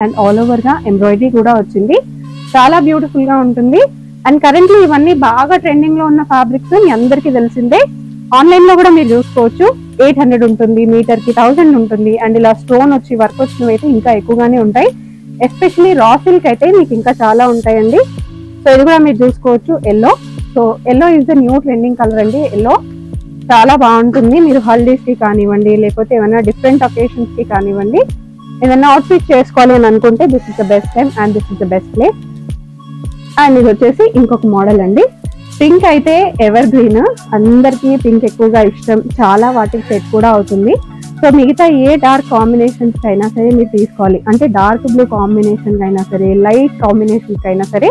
And all over గా embroidery కూడా వచ్చింది. చాలా బ్యూటిఫుల్ గా ఉంటుంది. అండ్ కరెంట్లీ ఇవన్నీ బాగా ట్రెండింగ్ లో ఉన్న ఫ్యాబ్రిక్స్ మీ అందరికీ తెలిసిందే. ఆన్లైన్ లో కూడా మీరు చూసుకోవచ్చు. 800 ఉంటుంది, మీటర్ కి 1000 ఉంటుంది. అండ్ ఇలా స్టోన్ వచ్చి వర్క్ వచ్చినవి అయితే ఇంకా ఎక్కువగానే ఉంటాయి. ఎస్పెషల్లీ రా సిల్క్ అయితే మీకు ఇంకా చాలా ఉంటాయండి. సో ఇది కూడా మీరు చూసుకోవచ్చు. Yellow, so yellow is the new trending colour అండి. ఎల్లో చాలా బాగుంటుంది. మీరు హల్దీస్ కి కానివ్వండి, లేకపోతే ఏమైనా డిఫరెంట్ అకేషన్స్ కి కానివ్వండి, ఏదైనా అవుట్ఫిట్ చేసుకోవాలి అని అనుకుంటే this is the best time and this is the best place. And ఇది వచ్చేసి ఇంకొక మోడల్ అండి. పింక్ అయితే ఎవర్ గ్రీన్, అందరికీ పింక్ ఎక్కువగా ఇష్టం. చాలా వాటికి సెట్ కూడా అవుతుంది. సో మిగతా ఏ డార్క్ కాంబినేషన్స్ అయినా సరే మీరు తీసుకోవాలి అంటే డార్క్ బ్లూ కాంబినేషన్ అయినా సరే, లైట్ కాంబినేషన్స్ అయినా సరే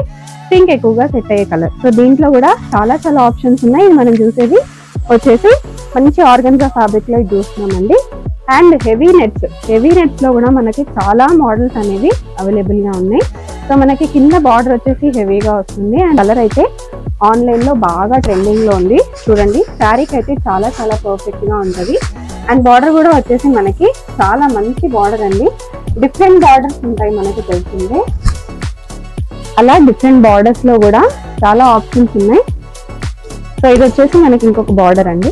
పింక్ ఎక్కువగా సెట్ అయ్యే కలర్. సో దీంట్లో కూడా చాలా చాలా ఆప్షన్స్ ఉన్నాయి. మనం చూసేది వచ్చేసి మంచి ఆర్గన్జా ఫ్యాబ్రిక్ లో చూస్తున్నామండి. అండ్ హెవీ నెట్స్ లో కూడా మనకి చాలా మోడల్స్ అనేవి అవైలబుల్ గా ఉన్నాయి. సో మనకి కింద బార్డర్ వచ్చేసి హెవీగా వస్తుంది. అండ్ కలర్ అయితే ఆన్లైన్ లో బాగా ట్రెండింగ్ లో ఉంది. చూడండి, శారీకి అయితే చాలా చాలా పర్ఫెక్ట్ గా ఉంటది. అండ్ బార్డర్ కూడా వచ్చేసి మనకి చాలా మంచి బార్డర్ అండి. డిఫరెంట్ బార్డర్స్ ఉంటాయి మనకి తెలిసిందే. అలా డిఫరెంట్ బార్డర్స్ లో కూడా చాలా ఆప్షన్స్ ఉన్నాయి. సో ఇది వచ్చేసి మనకి ఇంకొక బార్డర్ అండి.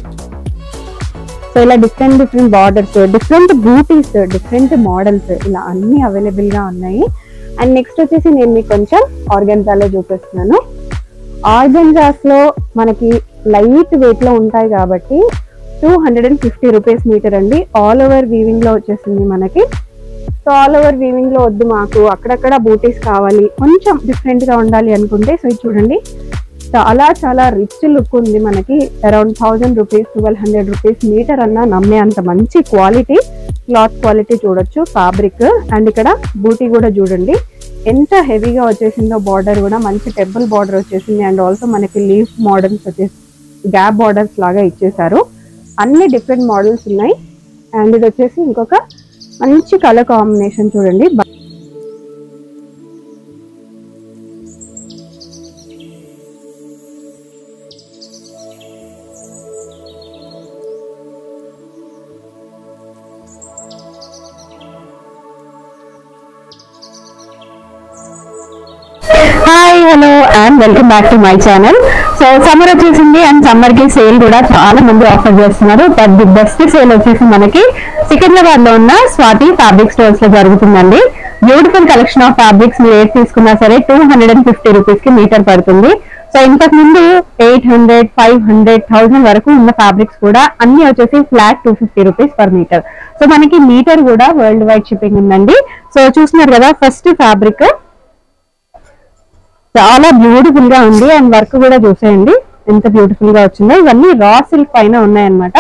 సో ఇలా different borders, different beauties, different models ఇలా అన్ని అవైలబుల్ గా ఉన్నాయి. అండ్ నెక్స్ట్ వచ్చేసి నేను మీకు కొంచెం ఆర్గన్జాలో చూపిస్తున్నాను. ఆర్గన్జాస్ లో మనకి లైట్ వెయిట్ లో ఉంటాయి కాబట్టి 250 రూపీస్ మీటర్ అండి. ఆల్ ఓవర్ వీవింగ్ లో వచ్చేసింది మనకి. సో ఆల్ ఓవర్ వీవింగ్ లో వద్దు, మాకు అక్కడక్కడ బూటీస్ కావాలి, కొంచెం డిఫరెంట్ గా ఉండాలి అనుకుంటే సో ఇది చూడండి, చాలా చాలా రిచ్ లుక్ ఉంది మనకి. అరౌండ్ 1000 రూపీస్, 1200 రూపీస్ మీటర్ అన్నా నమ్మే అంత మంచి క్వాలిటీ, క్లాత్ క్వాలిటీ చూడొచ్చు, ఫ్యాబ్రిక్. అండ్ ఇక్కడ బూటీ కూడా చూడండి ఎంత హెవీగా వచ్చేసిందో. బార్డర్ కూడా మంచి టెంపుల్ బార్డర్ వచ్చేసింది. అండ్ ఆల్సో మనకి లీఫ్ మోడల్స్ వచ్చేసి గ్యాప్ బార్డర్స్ లాగా ఇచ్చేసారు. అన్ని డిఫరెంట్ మోడల్స్ ఉన్నాయి. అండ్ ఇది వచ్చేసి ఇంకొక మంచి కలర్ కాంబినేషన్ చూడండి. Hi, hello and welcome back to my channel. So summer వచ్చేసింది అండ్ సమ్మర్ కి సేల్ కూడా చాలా మంది ఆఫర్ చేస్తున్నారు. బట్ ది బెస్ట్ సేల్ వచ్చేసి మనకి సికింద్రాబాద్ లో ఉన్న స్వాతి ఫ్యాబ్రిక్ స్టోర్స్ లో జరుగుతుందండి. బ్యూటిఫుల్ కలెక్షన్ ఆఫ్ ఫ్యాబ్రిక్స్ మీరు ఏది తీసుకున్నా సరే 250 రూపీస్ కి మీటర్ పడుతుంది. సో ఇంతకు ముందు 800, 500, 1000 వరకు ఉన్న ఫ్యాబ్రిక్స్ కూడా అన్ని వచ్చేసి flat 250 rupees per metre. So మనకి మీటర్ కూడా వరల్డ్ వైడ్ షిప్పింగ్ ఉందండి. సో చూస్తున్నారు కదా, ఫస్ట్ ఫ్యాబ్రిక్ చాలా బ్యూటిఫుల్ గా ఉంది. అండ్ వర్క్ కూడా చూసేయండి ఎంత బ్యూటిఫుల్ గా వచ్చిందో. ఇవన్నీ రా సిల్క్ పైన ఉన్నాయన్నమాట.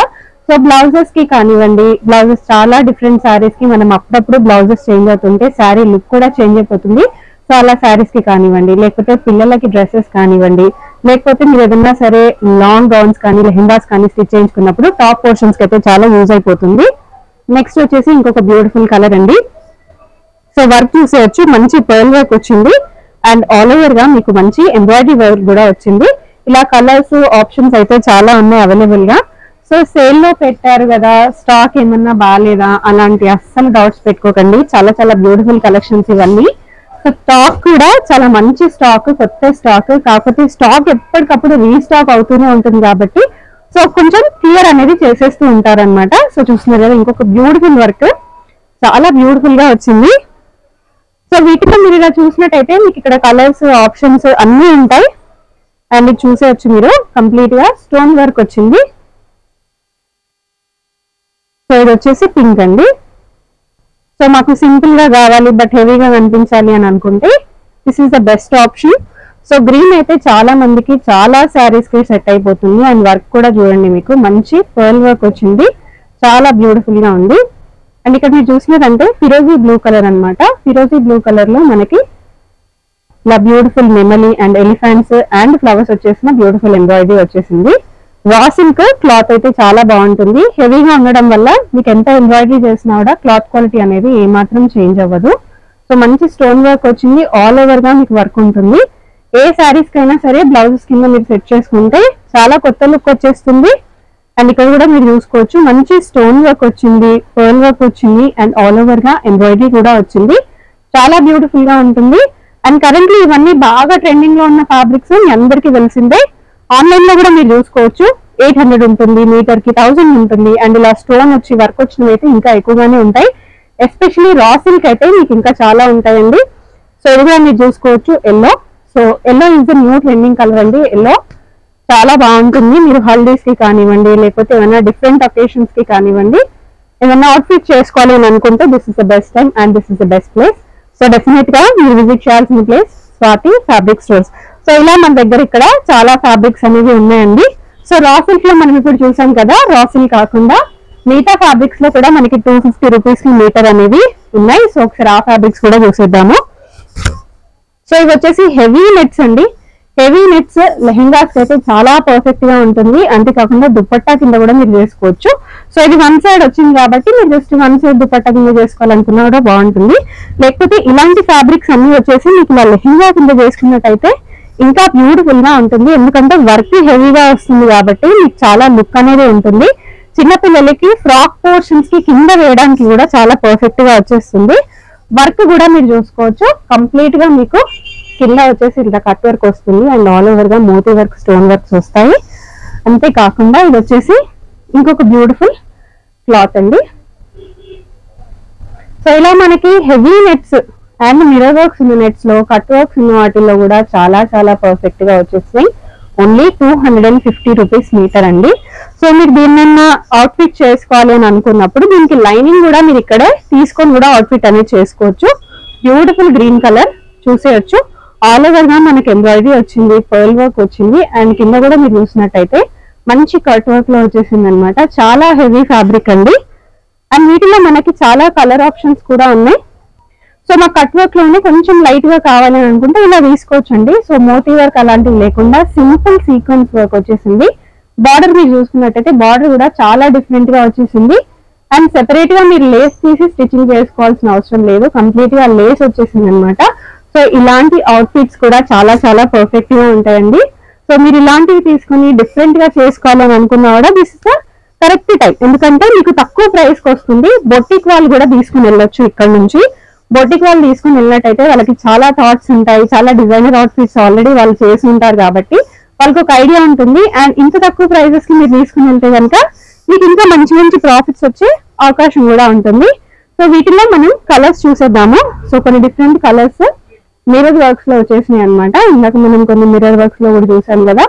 సో బ్లౌజెస్ కి కానివ్వండి, బ్లౌజెస్ చాలా డిఫరెంట్ శారీస్ కి మనం అప్పుడప్పుడు బ్లౌజెస్ చేంజ్ అవుతుంటే శారీ లుక్ కూడా చేంజ్ అయిపోతుంది. సో అలా శారీస్ కి కానివ్వండి, లేకపోతే పిల్లలకి డ్రెస్సెస్ కానివ్వండి, లేకపోతే మీరు ఏదన్నా సరే లాంగ్ గౌన్స్ కానీ లెహెంగాస్ కానీ స్టిచ్ చేయించుకున్నప్పుడు టాప్ పోర్షన్స్ కి అయితే చాలా యూజ్ అయిపోతుంది. నెక్స్ట్ వచ్చేసి ఇంకొక బ్యూటిఫుల్ కలర్ అండి. సో వర్క్ చూసేయచ్చు, మంచి పర్ల్ వర్క్ వచ్చింది. అండ్ ఆల్ ఓవర్ గా మీకు మంచి ఎంబ్రాయిడరీ వర్క్ కూడా వచ్చింది. ఇలా కలర్స్ ఆప్షన్స్ అయితే చాలా ఉన్నాయి అవైలబుల్ గా. సో సేల్ లో పెట్టారు కదా, స్టాక్ ఏమన్నా బాగాలేదా అలాంటి అస్సలు డౌట్స్ పెట్టుకోకండి. చాలా చాలా బ్యూటిఫుల్ కలెక్షన్స్ ఇవన్నీ. సో స్టాక్ కూడా చాలా మంచి స్టాక్, కొత్త స్టాక్. కాకపోతే స్టాక్ ఎప్పటికప్పుడు రీస్టాక్ అవుతూనే ఉంటుంది కాబట్టి సో కొంచెం క్లియర్ అనేది చేసేస్తూ ఉంటారనమాట. సో చూస్తున్నారు కదా, ఇంకొక బ్యూటిఫుల్ వర్క్ చాలా బ్యూటిఫుల్ గా వచ్చింది. సో వీటిలో మీరు ఇలా చూసినట్టయితే మీకు ఇక్కడ కలర్స్ ఆప్షన్స్ అన్ని ఉంటాయి. అండ్ ఇది చూసేయచ్చు మీరు, కంప్లీట్ గా స్టోన్ వర్క్ వచ్చింది. సో ఇది వచ్చేసి పింక్ అండి. సో మాకు సింపుల్ గా కావాలి బట్ హెవీగా కనిపించాలి అని అనుకుంటే this is the best option. So green అయితే చాలా మందికి చాలా శారీస్ కి సెట్ అయిపోతుంది. అండ్ వర్క్ కూడా చూడండి, మీకు మంచి పర్ల్ వర్క్ వచ్చింది, చాలా బ్యూటిఫుల్ గా ఉంది. అండ్ ఇక్కడ మీరు చూసినదంటే ఫిరోజీ బ్లూ కలర్ అనమాట. ఫిరోజీ బ్లూ కలర్ లో మనకి ఇలా బ్యూటిఫుల్ నెమలి అండ్ ఎలిఫెంట్స్ అండ్ ఫ్లవర్స్ వచ్చేసిన బ్యూటిఫుల్ ఎంబ్రాయిడరీ వచ్చేసింది. రా సిల్క్ క్లాత్ అయితే చాలా బాగుంటుంది. హెవీగా ఉండడం వల్ల మీకు ఎంత ఎంబ్రాయిడరీ చేసినా కూడా క్లాత్ క్వాలిటీ అనేది ఏమాత్రం చేంజ్ అవ్వదు. సో మంచి స్టోన్ వర్క్ వచ్చింది. ఆల్ ఓవర్ గా మీకు వర్క్ ఉంటుంది. ఏ శారీస్ కైనా సరే బ్లౌజెస్ కింద మీరు సెట్ చేసుకుంటే చాలా కొత్త లుక్ వచ్చేస్తుంది. అండ్ ఇక్కడ కూడా మీరు చూసుకోవచ్చు, మంచి స్టోన్ వర్క్ వచ్చింది, పర్ల్ వర్క్ వచ్చింది అండ్ ఆల్ ఓవర్ గా ఎంబ్రాయిడరీ కూడా వచ్చింది. చాలా బ్యూటిఫుల్ గా ఉంటుంది. అండ్ కరెంట్లీ ఇవన్నీ బాగా ట్రెండింగ్ లో ఉన్న ఫ్యాబ్రిక్స్ మీ అందరికీ తెలిసిందే. ఆన్లైన్ లో కూడా మీరు చూసుకోవచ్చు. 800 ఉంటుంది, మీటర్ కి 1000 ఉంటుంది. అండ్ ఇలా స్టోన్ వచ్చి వర్క్ వచ్చినవి అయితే ఇంకా ఎక్కువగానే ఉంటాయి. ఎస్పెషలీ రా సిల్క్ అయితే మీకు ఇంకా చాలా ఉంటాయండి. సో ఇది కూడా మీరు చూసుకోవచ్చు. Yellow, so yellow is the new trending colour అండి. ఎల్లో చాలా బాగుంటుంది. మీరు హల్దీస్ కి కానివ్వండి, లేకపోతే ఏమైనా డిఫరెంట్ ఒకేషన్స్ కి కానివ్వండి, ఏమైనా అవుట్ఫిట్ చేసుకోవాలి అని అనుకుంటే this is the best time and this is the best place. So definite గా మీరు విజిట్ చేయాల్సిన place Swathi fabric stores. So ఇలా మన దగ్గర ఇక్కడ చాలా ఫ్యాబ్రిక్స్ అనేవి ఉన్నాయండి. సో రా సిల్క్ లో మనం ఇప్పుడు చూసాం కదా, రా సిల్క్ కాకుండా మిగతా ఫ్యాబ్రిక్స్ లో కూడా మనకి 250 రూపీస్ కి మీటర్ అనేవి ఉన్నాయి. సో ఒకసారి ఆ ఫ్యాబ్రిక్స్ కూడా చూసేద్దాము. సో ఇవి వచ్చేసి హెవీ నెట్స్ అండి. హెవీ నెట్స్ లెహెంగాస్ అయితే చాలా పర్ఫెక్ట్ గా ఉంటుంది. అంతేకాకుండా దుపట్టా కింద కూడా మీరు చేసుకోవచ్చు. సో ఇది వన్ సైడ్ వచ్చింది కాబట్టి మీరు జస్ట్ వన్ సైడ్ దుపట్టా కింద చేసుకోవాలనుకున్నా కూడా బాగుంటుంది. లేకపోతే ఇలాంటి ఫ్యాబ్రిక్స్ అన్ని వచ్చేసి మీకు ఇలా లెహెంగా కింద చేసుకున్నట్టయితే ఇంకా బ్యూటిఫుల్ గా ఉంటుంది. ఎందుకంటే వర్క్ హెవీగా వస్తుంది కాబట్టి మీకు చాలా లుక్ అనేది ఉంటుంది. చిన్నపిల్లలకి ఫ్రాక్ పోర్షన్స్ కి కింద వేయడానికి కూడా చాలా పర్ఫెక్ట్ గా వచ్చేస్తుంది. వర్క్ కూడా మీరు చూసుకోవచ్చు. కంప్లీట్ గా మీకు కింద వచ్చేసి ఇలా కట్ వర్క్ వస్తుంది అండ్ ఆల్ ఓవర్ గా మోతీ వర్క్, స్టోన్ వర్క్స్ వస్తాయి. అంతేకాకుండా ఇది వచ్చేసి ఇంకొక బ్యూటిఫుల్ క్లాత్ అండి. సో ఇలా మనకి heavy nets and mirror works ఉన్న నెట్స్ లో, కట్ వర్క్స్ ఉన్న వాటిల్లో కూడా చాలా చాలా పర్ఫెక్ట్ గా వచ్చేస్తాయి. ఓన్లీ 250 రూపీస్ మీటర్ అండి. సో మీరు దీన్నైనా అవుట్ఫిట్ చేసుకోవాలి అని అనుకున్నప్పుడు దీనికి లైనింగ్ కూడా మీరు ఇక్కడే తీసుకొని కూడా అవుట్ఫిట్ అనేది చేసుకోవచ్చు. బ్యూటిఫుల్ గ్రీన్ కలర్ చూసేయచ్చు. ఆల్ ఓవర్ గా మనకి ఎంబ్రాయిడరీ వచ్చింది, పర్ల్ వర్క్ వచ్చింది అండ్ కింద కూడా మీరు చూసినట్టయితే మంచి కట్ వర్క్ లో వచ్చేసింది అనమాట. చాలా హెవీ ఫ్యాబ్రిక్ అండి. అండ్ వీటిలో మనకి చాలా కలర్ ఆప్షన్స్ కూడా ఉన్నాయి. సో మా కట్ వర్క్ లోనే కొంచెం లైట్ గా కావాలి అని అనుకుంటే ఇలా తీసుకోవచ్చండి. సో మోతీ వర్క్ అలాంటివి లేకుండా సింపుల్ సీక్వెన్స్ వర్క్ వచ్చేసింది. బార్డర్ మీరు చూసుకున్నట్టయితే బార్డర్ కూడా చాలా డిఫరెంట్ గా వచ్చేసింది. అండ్ సెపరేట్ గా మీరు లేస్ తీసి స్టిచ్చింగ్ చేసుకోవాల్సిన అవసరం లేదు. కంప్లీట్ గా లేస్ వచ్చేసింది అనమాట. సో ఇలాంటి అవుట్ఫిట్స్ కూడా చాలా చాలా పర్ఫెక్ట్ గా ఉంటాయండి. సో మీరు ఇలాంటివి తీసుకుని డిఫరెంట్ గా చేసుకోవాలని అనుకున్నా కూడా this is the correct time. ఎందుకంటే మీకు తక్కువ ప్రైస్ కి వస్తుంది. బొటిక్ వాళ్ళు కూడా తీసుకుని వెళ్ళొచ్చు. ఇక్కడ నుంచి బొటిక్ వాళ్ళు తీసుకుని వెళ్ళినట్టయితే వాళ్ళకి చాలా థాట్స్ ఉంటాయి, చాలా డిజైనర్ అవుట్ఫిట్స్ ఆల్రెడీ వాళ్ళు చేసి ఉంటారు కాబట్టి వాళ్ళకి ఒక ఐడియా ఉంటుంది. అండ్ ఇంత తక్కువ ప్రైజెస్ కి మీరు తీసుకుని వెళ్తే కనుక మీకు ఇంకా మంచి మంచి ప్రాఫిట్స్ వచ్చే అవకాశం కూడా ఉంటుంది. సో వీటిలో మనం కలర్స్ చూసేద్దాము. సో కొన్ని డిఫరెంట్ కలర్స్ మిర్రర్ వర్క్స్ లో వచ్చేసినాయి అనమాట. ఇందాక మనం కొన్ని మిర్రర్ వర్క్స్ లో కూడా చూసాం కదా.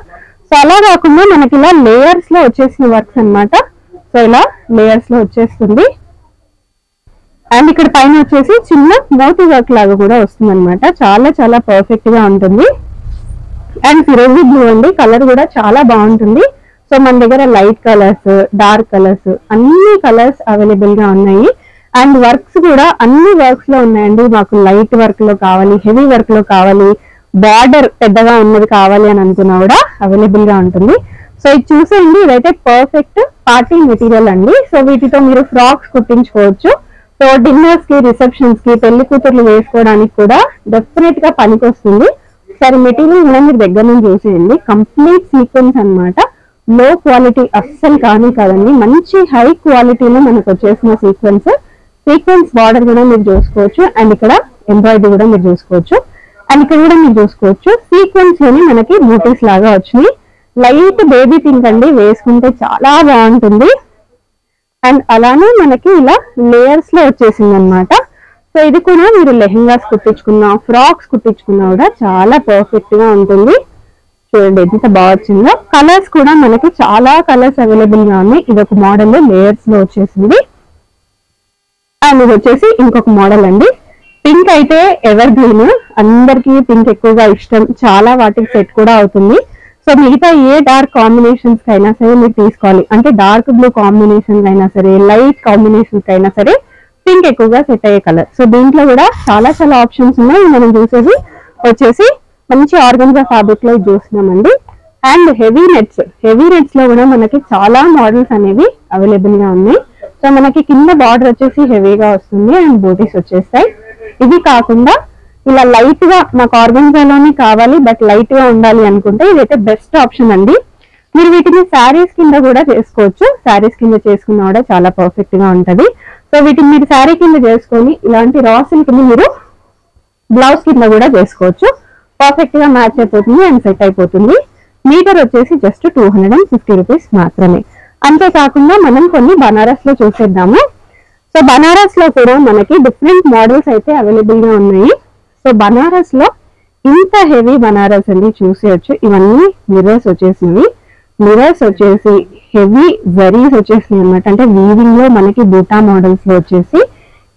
సో అలా కాకుండా మనకి ఇలా లేయర్స్ లో వచ్చేసిన వర్క్స్ అనమాట. సో ఇలా లేయర్స్ లో వచ్చేస్తుంది. అండ్ ఇక్కడ పైన వచ్చేసి చిన్న మోతీ వర్క్ లాగా కూడా వస్తుంది అనమాట. చాలా చాలా పర్ఫెక్ట్ గా ఉంటుంది. అండ్ ఫిరోజీ బ్లూ అండి, కలర్ కూడా చాలా బాగుంటుంది. సో మన దగ్గర లైట్ కలర్స్, డార్క్ కలర్స్ అన్ని కలర్స్ అవైలబుల్ గా ఉన్నాయి. అండ్ వర్క్స్ కూడా అన్ని వర్క్స్ లో ఉన్నాయండి. మాకు లైట్ వర్క్ లో కావాలి, హెవీ వర్క్ లో కావాలి, బార్డర్ పెద్దగా ఉన్నది కావాలి అని అనుకున్నా కూడా అవైలబుల్ గా ఉంటుంది. సో ఇది చూసేయండి, ఇదైతే పర్ఫెక్ట్ పార్టీ మెటీరియల్ అండి. సో వీటితో మీరు ఫ్రాక్స్ కుట్టించుకోవచ్చు. సో డిన్నర్స్ కి, రిసెప్షన్స్ కి, పెళ్లి కూతుర్లు వేసుకోవడానికి కూడా డెఫినెట్ గా పనికి వస్తుంది. సరే మెటీరియల్ కూడా మీరు దగ్గర నుంచి చూసేయండి. కంప్లీట్ సీక్వెన్స్ అన్నమాట. లో క్వాలిటీ అస్సలు కానీ కాదండి, మంచి హై క్వాలిటీలో మనకు వచ్చేసిన సీక్వెన్స్. సీక్వెన్స్ బార్డర్ కూడా మీరు చూసుకోవచ్చు. అండ్ ఇక్కడ ఎంబ్రాయిడరీ కూడా మీరు చూసుకోవచ్చు. అండ్ ఇక్కడ కూడా మీరు చూసుకోవచ్చు సీక్వెన్స్ లోని మనకి బూటీస్ లాగా వచ్చినాయి. లైట్ బేబీ పింక్ అండి, వేసుకుంటే చాలా బాగుంటుంది. అండ్ అలానే మనకి ఇలా లేయర్స్ లో వచ్చేసింది అనమాట. సో ఇది కూడా మీరు లెహెంగాస్ కుట్టించుకున్నా, ఫ్రాక్స్ కుట్టించుకున్నా కూడా చాలా పర్ఫెక్ట్ గా ఉంటుంది. చూడండి ఎంత బాగా వచ్చిందో. కలర్స్ కూడా మనకి చాలా కలర్స్ అవైలబుల్ గా ఉన్నాయి. ఇది ఒక మోడల్ లేయర్స్ లో వచ్చేసింది. అండ్ ఇది వచ్చేసి ఇంకొక మోడల్ అండి. పింక్ అయితే ఎవర్ గ్రీన్, అందరికి పింక్ ఎక్కువగా ఇష్టం. చాలా వాటికి సెట్ కూడా అవుతుంది. సో మిగతా ఏ డార్క్ కాంబినేషన్స్ కైనా సరే మీరు తీసుకోవాలి అంటే డార్క్ బ్లూ కాంబినేషన్ అయినా సరే, లైట్ కాంబినేషన్స్ అయినా సరే పింక్ ఎక్కువగా సెట్ అయ్యే కలర్. సో దీంట్లో కూడా చాలా చాలా ఆప్షన్స్ ఉన్నాయి. మనం చూసేది వచ్చేసి మంచి ఆర్గన్జా ఫ్యాబ్రిక్ లో చూస్తున్నామండి. అండ్ హెవీ నెట్స్ లో కూడా మనకి చాలా మోడల్స్ అనేవి అవైలబుల్ గా ఉన్నాయి. సో మనకి కింద బార్డర్ వచ్చేసి హెవీగా వస్తుంది అండ్ బూటీస్ వచ్చేస్తాయి. ఇది కాకుండా ఇలా లైట్ గా నాకు ఆర్గన్జాలోనే కావాలి బట్ లైట్ గా ఉండాలి అనుకుంటే ఇదైతే బెస్ట్ ఆప్షన్ అండి. మీరు వీటిని శారీస్ కింద కూడా చేసుకోవచ్చు. శారీస్ కింద చేసుకున్నా కూడా చాలా పర్ఫెక్ట్ గా ఉంటది. సో వీటిని మీరు శారీ కింద చేసుకొని ఇలాంటి రా సిల్క్ ని మీరు బ్లౌజ్ కింద కూడా చేసుకోవచ్చు, పర్ఫెక్ట్ గా మ్యాచ్ అయిపోతుంది అండ్ సెట్ అయిపోతుంది. మీటర్ వచ్చేసి జస్ట్ 250 రూపీస్ మాత్రమే. అంతేకాకుండా మనం కొన్ని బనారస్ లో చూసేద్దాము. సో బనారస్ లో కూడా మనకి డిఫరెంట్ మోడల్స్ అయితే అవైలబుల్ గా ఉన్నాయి. సో బనారస్ లో ఇంత హెవీ బనారస్ అండి చూసేయచ్చు. ఇవన్నీ మిర్రర్స్ వచ్చేసింది, మిర్రర్స్ వచ్చేసి హెవీ జరీస్ వచ్చేసింది అనమాట. అంటే వీవింగ్ లో మనకి బూటా మోడల్స్ లో వచ్చేసి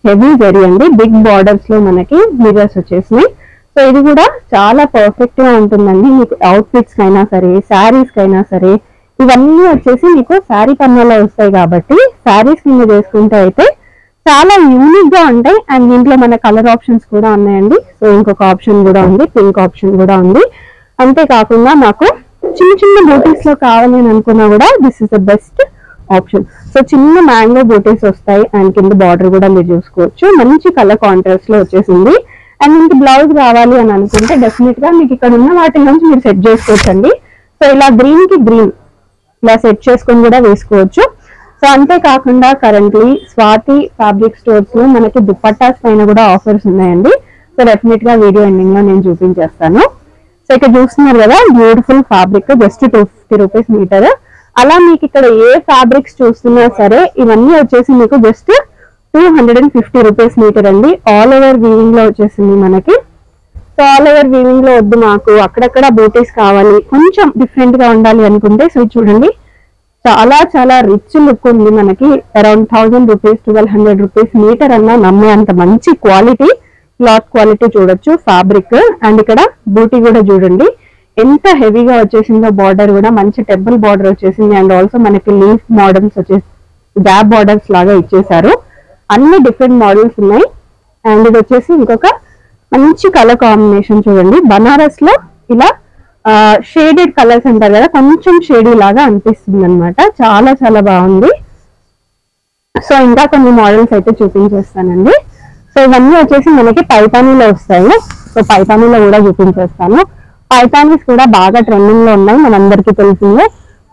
హెవీ జరీ అండి. బిగ్ బార్డర్స్ లో మనకి మిర్రర్స్ వచ్చేసినాయి. సో ఇది కూడా చాలా పర్ఫెక్ట్ గా ఉంటుందండి మీకు అవుట్ఫిట్స్ కైనా సరే, శారీస్ కైనా సరే. ఇవన్నీ వచ్చేసి మీకు శారీ పన్నులో వస్తాయి కాబట్టి శారీస్ కింద చేసుకుంటే అయితే చాలా యూనిక్ గా ఉంటాయి. అండ్ దీంట్లో మన కలర్ ఆప్షన్స్ కూడా ఉన్నాయండి. సో ఇంకొక ఆప్షన్ కూడా ఉంది, పింక్ ఆప్షన్ కూడా ఉంది. అంతేకాకుండా మాకు చిన్న చిన్న బూటీస్ లో కావాలి అని అనుకున్నా కూడా this is the best option. So చిన్న మ్యాంగో బూటీస్ వస్తాయి అండ్ కింద బార్డర్ కూడా మీరు చూసుకోవచ్చు. మంచి కలర్ కాంట్రాస్ట్ లో వచ్చేసింది. అండ్ మీకు బ్లౌజ్ కావాలి అని అనుకుంటే డెఫినెట్ గా మీకు ఇక్కడ ఉన్న వాటి నుంచి మీరు సెట్ చేసుకోవచ్చు అండి. సో ఇలా గ్రీన్ కి గ్రీన్ ఇలా సెట్ చేసుకొని కూడా వేసుకోవచ్చు. సో అంతేకాకుండా కరెంట్లీ స్వాతి ఫ్యాబ్రిక్ స్టోర్స్ లో మనకి దుపట్టాస్ పైన కూడా ఆఫర్స్ ఉన్నాయండి. సో డెఫినెట్ గా వీడియో ఎండింగ్ లో నేను చూపించేస్తాను. సో ఇక్కడ చూస్తున్నారు కదా beautiful fabric, just 250 rupees metre. అలా మీకు ఇక్కడ ఏ ఫ్యాబ్రిక్స్ చూస్తున్నా సరే ఇవన్నీ వచ్చేసి మీకు జస్ట్ 250 రూపీస్ మీటర్ అండి. ఆల్ ఓవర్ వీవింగ్ లో వచ్చేసింది మనకి. సో ఆల్ ఓవర్ వీవింగ్ లో వద్దు మాకు అక్కడక్కడ బూటీస్ కావాలి, కొంచెం డిఫరెంట్ గా ఉండాలి అనుకుంటే సో చూడండి చాలా చాలా రిచ్ లుక్ ఉంది మనకి. అరౌండ్ 1000 రూపీస్ 1200 రూపీస్ మీటర్ అన్నా నమ్మే అంత మంచి క్వాలిటీ, క్లాత్ క్వాలిటీ చూడొచ్చు ఫ్యాబ్రిక్. అండ్ ఇక్కడ బూటీ కూడా చూడండి ఎంత హెవీగా వచ్చేసిందో. బార్డర్ కూడా మంచి టెంపుల్ బార్డర్ వచ్చేసింది. అండ్ ఆల్సో మనకి లీఫ్ మోడల్స్ వచ్చేసి గ్యాప్ బార్డర్స్ లాగా ఇచ్చేసారు. అన్ని డిఫరెంట్ మోడల్స్ ఉన్నాయి. అండ్ ఇది వచ్చేసి ఇంకొక మంచి కలర్ కాంబినేషన్ చూడండి. బనారస్ లో ఇలా షేడెడ్ కలర్స్ అంటారు కదా, కొంచెం షేడీ లాగా అనిపిస్తుంది అనమాట. చాలా చాలా బాగుంది. సో ఇంకా కొన్ని మోడల్స్ అయితే చూపించేస్తానండి. సో ఇవన్నీ వచ్చేసి మనకి పైతానీలో వస్తాయి. సో పైతానీలో కూడా చూపించేస్తాను. పైతానీస్ కూడా బాగా ట్రెండింగ్ లో ఉన్నాయి, మనందరికీ తెలిసిందే.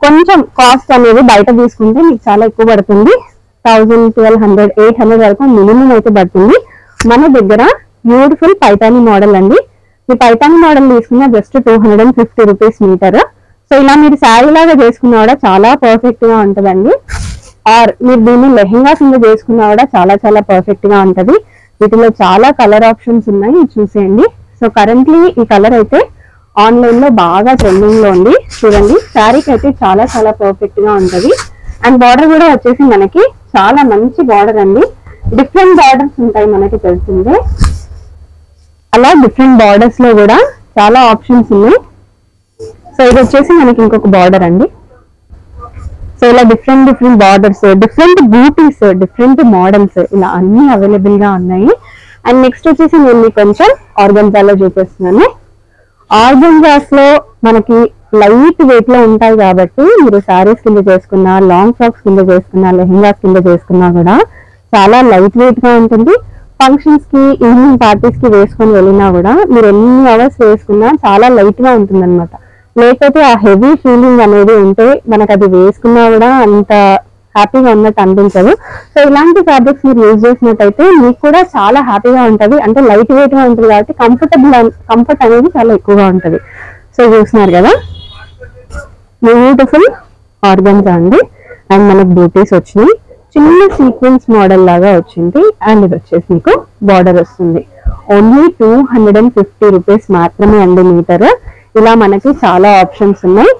కొంచెం కాస్ట్ అనేది బయట తీసుకుంటే మీకు చాలా ఎక్కువ పడుతుంది. 1000, 1200, 800 వరకు మినిమం అయితే పడుతుంది. మన దగ్గర బ్యూటిఫుల్ పైతానీ మోడల్ అండి. ఈ పైతానీ మోడల్ తీసుకున్న జస్ట్ 250 రూపీస్ మీటర్. సో ఇలా మీరు శారీ లాగా చేసుకున్నా కూడా చాలా పర్ఫెక్ట్ గా ఉంటదండి. ఆర్ మీరు దీన్ని లెహెంగా కింద చేసుకున్నా కూడా చాలా చాలా పర్ఫెక్ట్ గా ఉంటది. వీటిలో చాలా కలర్ ఆప్షన్స్ ఉన్నాయి, చూసేయండి. సో కరెంట్లీ ఈ కలర్ అయితే ఆన్లైన్ లో బాగా ట్రెండింగ్ లో ఉంది. చూడండి శారీకి అయితే చాలా చాలా పర్ఫెక్ట్ గా ఉంటది. అండ్ బార్డర్ కూడా వచ్చేసి మనకి చాలా మంచి బార్డర్ అండి. డిఫరెంట్ బార్డర్స్ ఉంటాయి మనకి తెలిసిందే. అలా డిఫరెంట్ బార్డర్స్ లో కూడా చాలా ఆప్షన్స్ ఉన్నాయి. సో ఇది వచ్చేసి మనకి ఇంకొక బార్డర్ అండి. సో ఇలా డిఫరెంట్ డిఫరెంట్ బార్డర్స్, డిఫరెంట్ బూటీస్, డిఫరెంట్ మోడల్స్ ఇలా అన్ని అవైలబుల్ గా ఉన్నాయి. అండ్ నెక్స్ట్ వచ్చేసి నేను మీకు కొంచెం ఆర్గన్జాలో చూపిస్తున్నాను. ఆర్గన్జాస్ లో మనకి లైట్ వెయిట్ లో ఉంటాయి కాబట్టి మీరు శారీస్ కింద చేసుకున్నా, లాంగ్ ఫ్రాక్స్ కింద చేసుకున్నా, లెహెంగాస్ కింద చేసుకున్నా కూడా చాలా లైట్ వెయిట్ గా ఉంటుంది. ఫంక్షన్స్ కి, ఈవినింగ్ పార్టీస్ కి వేసుకొని వెళ్ళినా కూడా మీరు ఎన్ని అవర్స్ వేసుకున్నా చాలా లైట్ గా ఉంటుంది అనమాట. లేకపోతే ఆ హెవీ ఫీలింగ్ అనేది ఉంటే మనకు అది వేసుకున్నా కూడా అంత హ్యాపీగా ఉన్నట్టు అనిపించదు. సో ఇలాంటి ఫ్యాబ్రిక్స్ మీరు యూజ్ చేసినట్టయితే మీకు కూడా చాలా హ్యాపీగా ఉంటది. అంటే లైట్ వెయిట్ గా ఉంటుంది కాబట్టి కంఫర్ట్ అనేది చాలా ఎక్కువగా ఉంటది. సో చూస్తున్నారు కదా బ్యూటిఫుల్ ఆర్గన్జా అండి. అండ్ మనకు బూటీస్ వచ్చినాయి, చిన్న సీక్వెన్స్ మోడల్ లాగా వచ్చింది. అండ్ ఇది వచ్చేసి మీకు బార్డర్ వస్తుంది. ఓన్లీ 250 రూపీస్ మాత్రమే అండి మీటర్. ఇలా మనకి చాలా ఆప్షన్స్ ఉన్నాయి.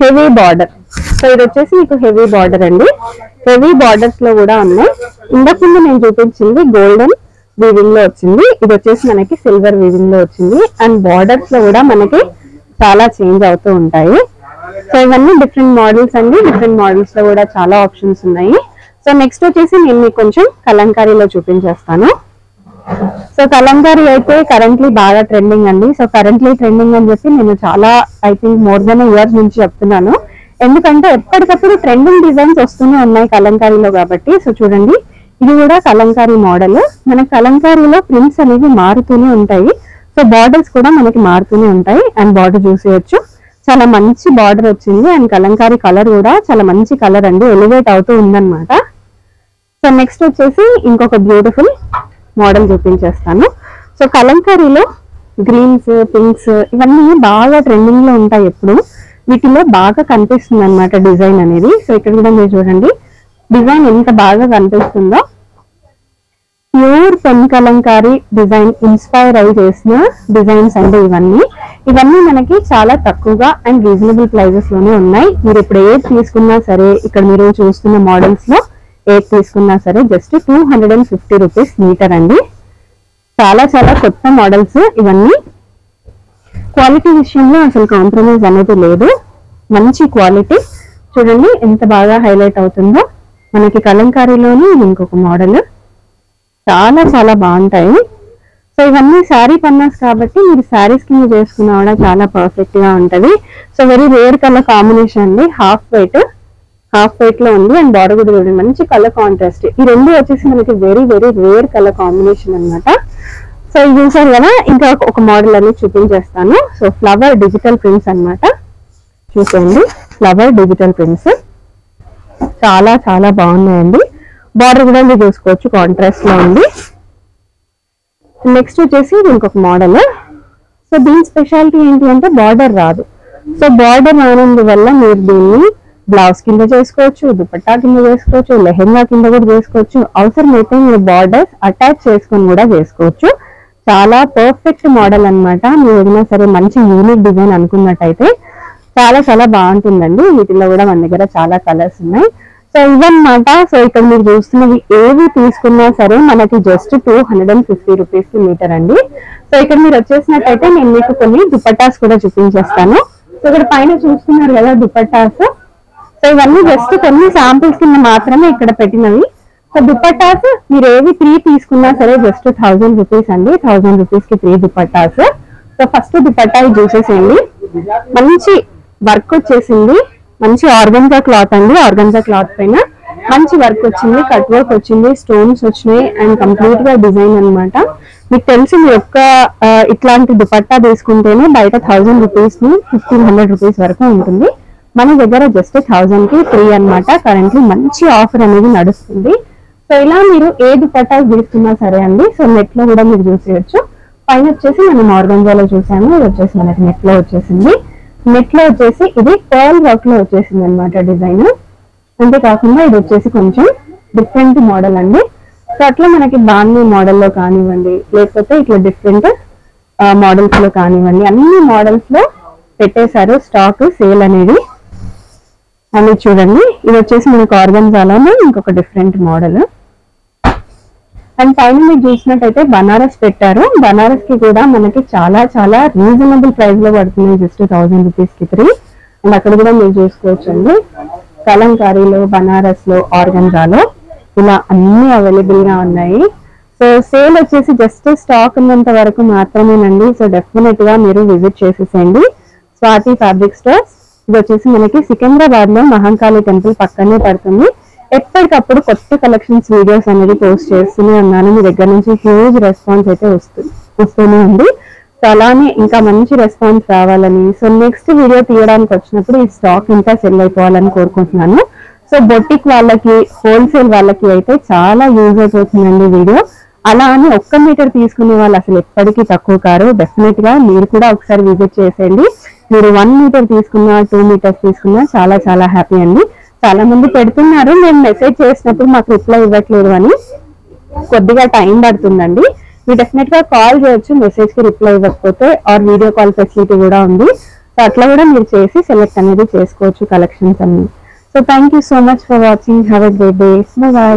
హెవీ బార్డర్, సో ఇది వచ్చేసి మీకు హెవీ బార్డర్ అండి. హెవీ బార్డర్స్ లో కూడా ఉన్నాయి. ఇంతకు ముందు నేను చూపించింది గోల్డెన్ వీవింగ్ లో వచ్చింది, ఇది వచ్చేసి మనకి సిల్వర్ వీవింగ్ లో వచ్చింది. అండ్ బార్డర్స్ లో కూడా మనకి చాలా చేంజ్ అవుతూ ఉంటాయి. సో ఇవన్నీ డిఫరెంట్ మోడల్స్ అండి. డిఫరెంట్ మోడల్స్ లో కూడా చాలా ఆప్షన్స్ ఉన్నాయి. సో నెక్స్ట్ వచ్చేసి నేను మీకు కొంచెం కలంకారీలో చూపించేస్తాను. సో కలంకారీ అయితే కరెంట్లీ బాగా ట్రెండింగ్ అండి. సో కరెంట్లీ ట్రెండింగ్ అని చెప్పి నేను చాలా I think more than years నుంచి చెప్తున్నాను. ఎందుకంటే ఎప్పటికప్పుడు ట్రెండింగ్ డిజైన్స్ వస్తూనే ఉన్నాయి కలంకారీలో కాబట్టి. సో చూడండి ఇది కూడా కలంకారీ మోడల్. మన కలంకారీలో ప్రింట్స్ అనేవి మారుతూనే ఉంటాయి. సో బార్డర్స్ కూడా మనకి మారుతూనే ఉంటాయి. అండ్ బార్డర్ చూసేయచ్చు, చాలా మంచి బార్డర్ వచ్చింది. అండ్ కలంకారీ కలర్ కూడా చాలా మంచి కలర్ అండి, ఎలివేట్ అవుతూ ఉందన్నమాట. సో నెక్స్ట్ వచ్చేసి ఇంకొక బ్యూటిఫుల్ మోడల్ చూపించేస్తాను. సో కలంకారీలో గ్రీన్స్, పింక్స్ ఇవన్నీ బాగా ట్రెండింగ్ లో ఉంటాయి ఎప్పుడు. వీటిలో బాగా కనిపిస్తుంది అనమాట డిజైన్ అనేది. సో ఇక్కడ కూడా మీరు చూడండి డిజైన్ ఎంత బాగా కనిపిస్తుందో. Pure pen Kalamkari design inspire అయి చేసిన డిజైన్స్ అండి ఇవన్నీ మనకి చాలా తక్కువగా అండ్ రీజనబుల్ ప్రైజెస్ లోనే ఉన్నాయి. మీరు ఇప్పుడు ఏది తీసుకున్నా సరే, ఇక్కడ మీరు చూస్తున్న మోడల్స్ లో ఏది తీసుకున్నా సరే జస్ట్ 250 రూపీస్ మీటర్ అండి. చాలా చాలా కొత్త మోడల్స్ ఇవన్నీ. క్వాలిటీ విషయంలో అసలు కాంప్రమైజ్ అనేది లేదు. మంచి క్వాలిటీ చూడండి ఎంత బాగా హైలైట్ అవుతుందో. మనకి కలంకారీలోని ఇంకొక మోడల్ చాలా చాలా బాగుంటాయి. సో ఇవన్నీ శారీ పన్నాస్ కాబట్టి మీరు శారీస్ కింద చేసుకున్నా కూడా చాలా పర్ఫెక్ట్ గా ఉంటది. So very rare colour combination అండి. హాఫ్ వైట్ లో ఉంది అండ్ బార్డర్ కూడా చూడండి మంచి కలర్ కాంట్రాస్ట్. ఈ రెండు వచ్చేసి మనకి very very rare colour combination అన్నమాట. సో ఇది చూసారు కదా, ఇంకా ఒక మోడల్ అనేది చూపించేస్తాను. సో ఫ్లవర్ డిజిటల్ ప్రింట్స్ అన్నమాట. చూసేయండి ఫ్లవర్ డిజిటల్ ప్రింట్స్ చాలా చాలా బాగున్నాయండి. బార్డర్ కూడా మీరు చూసుకోవచ్చు కాంట్రాస్ట్ లో ఉంది. నెక్స్ట్ వచ్చేసి ఇంకొక మోడల్. సో దీని స్పెషాలిటీ ఏంటి అంటే బార్డర్ రాదు. సో బార్డర్ రానందు వల్ల మీరు దీన్ని బ్లౌజ్ కింద చేసుకోవచ్చు, దుపట్టా కింద చేసుకోవచ్చు, లెహెంగా కింద కూడా చేసుకోవచ్చు. అవసరమైతే మీరు బార్డర్స్ అటాచ్ చేసుకొని కూడా చేసుకోవచ్చు. చాలా పర్ఫెక్ట్ మోడల్ అన్నమాట. మీరు ఏదైనా సరే మంచి యూనిక్ డిజైన్ అనుకున్నట్టయితే చాలా చాలా బాగుంటుందండి. వీటిలో కూడా మన దగ్గర చాలా కలర్స్ ఉన్నాయి. సో ఇవన్నమాట. సో ఇక్కడ మీరు చూస్తున్నవి ఏవి తీసుకున్నా సరే మనకి జస్ట్ 250 రూపీస్ మీటర్ అండి. సో ఇక్కడ మీరు వచ్చేసినట్టయితే నేను మీకు కొన్ని దుపట్టాస్ కూడా చూపించేస్తాను. సో ఇక్కడ పైన చూస్తున్నారు కదా దుపట్టాస్. సో ఇవన్నీ జస్ట్ కొన్ని శాంపిల్స్ కింద మాత్రమే ఇక్కడ పెట్టినవి. సో దుపట్టాస్ మీరు ఏవి 3 తీసుకున్నా సరే జస్ట్ 1000 రూపీస్ అండి. 1000 రూపీస్ కి 3 దుపట్టాస్. సో ఫస్ట్ దుపట్టా చూసేసేయండి. మంచి వర్క్ వచ్చేసింది. మంచి ఆర్గన్జా క్లాత్ అండి. ఆర్గన్జా క్లాత్ పైన మంచి వర్క్ వచ్చింది, కట్ వర్క్ వచ్చింది, స్టోన్స్ వచ్చినాయి అండ్ కంప్లీట్ గా డిజైన్ అనమాట. మీకు తెలిసి మీరు ఒక్క ఇట్లాంటి దుపట్టా తీసుకుంటేనే బయట 1000 రూపీస్ ని 1500 రూపీస్ వరకు ఉంటుంది. మన దగ్గర జస్ట్ 1000 కి 3 అనమాట. కరెంట్లీ మంచి ఆఫర్ అనేది నడుస్తుంది. సో ఇలా మీరు ఏ దుపట్టా తీసుకున్నా సరే అండి. సో నెట్ లో కూడా మీరు చూసేయచ్చు. పైన వచ్చేసి మనం ఆర్గన్జాలో చూసాము, ఇది వచ్చేసి మనకి నెట్ లో వచ్చేసింది. నెట్ లో వచ్చేసి ఇది పర్ల్ వర్క్ లో వచ్చేసింది అనమాట డిజైన్. అంతేకాకుండా ఇది వచ్చేసి కొంచెం డిఫరెంట్ మోడల్ అండి. సో అట్లా మనకి బాందీ మోడల్లో కానివ్వండి, లేకపోతే ఇట్లా డిఫరెంట్ మోడల్స్ లో కానివ్వండి, అన్ని మోడల్స్ లో పెట్టేశారు స్టాక్ సేల్ అనేది. అని చూడండి ఇది వచ్చేసి మనకు ఆర్గన్జాలోనే ఇంకొక డిఫరెంట్ మోడల్. అండ్ పైన మీరు చూసినట్టయితే బనారస్ పెట్టారు. బనారస్ కి కూడా మనకి చాలా చాలా రీజనబుల్ ప్రైస్ లో పడుతుంది. జస్ట్ 1000 రూపీస్ కి 3. అండ్ అక్కడ కూడా మీరు చూసుకోవచ్చు అండి. కలంకారీలో, బనారస్ లో, ఆర్గన్జాలో ఇలా అన్ని అవైలబుల్ గా ఉన్నాయి. సో సేల్ వచ్చేసి జస్ట్ స్టాక్ ఉన్నంత వరకు మాత్రమేనండి. సో డెఫినెట్ గా మీరు విజిట్ చేసేసేయండి స్వాతి ఫ్యాబ్రిక్ స్టోర్స్. ఇది వచ్చేసి మనకి సికింద్రాబాద్ లో మహంకాళి టెంపుల్ పక్కనే పడుతుంది. ఎప్పటికప్పుడు కొత్త కలెక్షన్స్ వీడియోస్ అనేది పోస్ట్ చేస్తూనే ఉన్నాను. మీ దగ్గర నుంచి హ్యూజ్ రెస్పాన్స్ అయితే వస్తూనే ఉంది. సో అలానే ఇంకా మంచి రెస్పాన్స్ రావాలని, సో నెక్స్ట్ వీడియో తీయడానికి వచ్చినప్పుడు ఈ స్టాక్ ఇంకా సెల్ అయిపోవాలని కోరుకుంటున్నాను. సో బొటిక్ వాళ్ళకి, హోల్సేల్ వాళ్ళకి అయితే చాలా యూజ్ అయిపోతుందండి వీడియో. అలా అని 1 మీటర్ తీసుకునే వాళ్ళు అసలు ఎప్పటికీ తక్కువ కారు. డెఫినెట్ గా మీరు కూడా ఒకసారి విజిట్ చేసేయండి. మీరు 1 మీటర్ తీసుకున్నా, 2 మీటర్స్ తీసుకున్నా చాలా చాలా హ్యాపీ అండి. చాలా మంది పెడుతున్నారు, నేను మెసేజ్ చేసినప్పుడు మాకు రిప్లై ఇవ్వట్లేదు అని. కొద్దిగా టైం పడుతుందండి. మీరు డెఫినెట్ గా కాల్ చేయొచ్చు మెసేజ్ కి రిప్లై ఇవ్వకపోతే, ఆర్ వీడియో కాల్ ఫెసిలిటీ కూడా ఉంది. సో అట్లా కూడా మీరు చేసి సెలెక్ట్ అనేది చేసుకోవచ్చు కలెక్షన్స్ అన్ని. So thank you so much for watching. Have a great day. By.